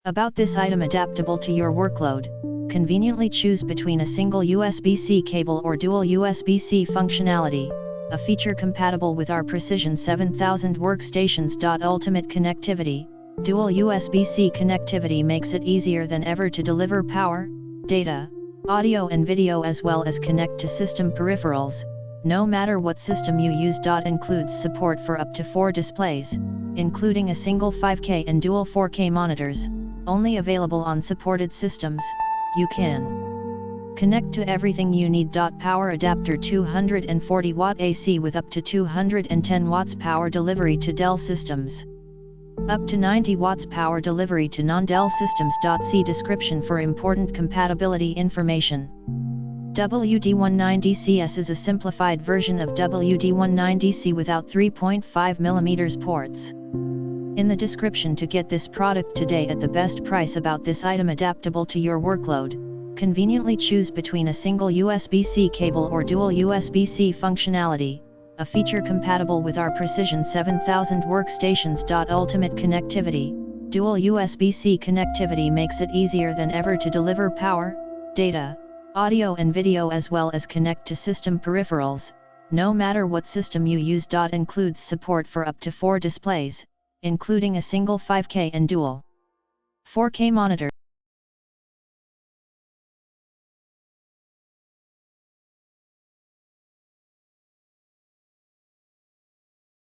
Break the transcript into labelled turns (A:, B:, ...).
A: About this item: adaptable to your workload. Conveniently choose between a single USB-C cable or dual USB-C functionality, a feature compatible with our Precision 7000 workstations. Ultimate connectivity. Dual USB-C connectivity makes it easier than ever to deliver power, data, audio and video, as well as connect to system peripherals, no matter what system you use. Includes support for up to 4 displays, including a single 5K and dual 4K monitors, only available on supported systems. You can connect to everything you need. Power adapter: 240 watt AC with up to 210 watts power delivery to Dell systems. Up to 90 watts power delivery to non-Dell systems. See description for important compatibility information. WD19DCS is a simplified version of WD19DC without 3.5mm ports. In the description to get this product today at the best price. About this item: adaptable to your workload. Conveniently choose between a single USB-C cable or dual USB-C functionality, a feature compatible with our Precision 7000 workstations. Ultimate connectivity. Dual USB-C connectivity makes it easier than ever to deliver power, data, audio and video, as well as connect to system peripherals, no matter what system you use. Includes support for up to 4 displays, including a single 5K and dual 4K monitor.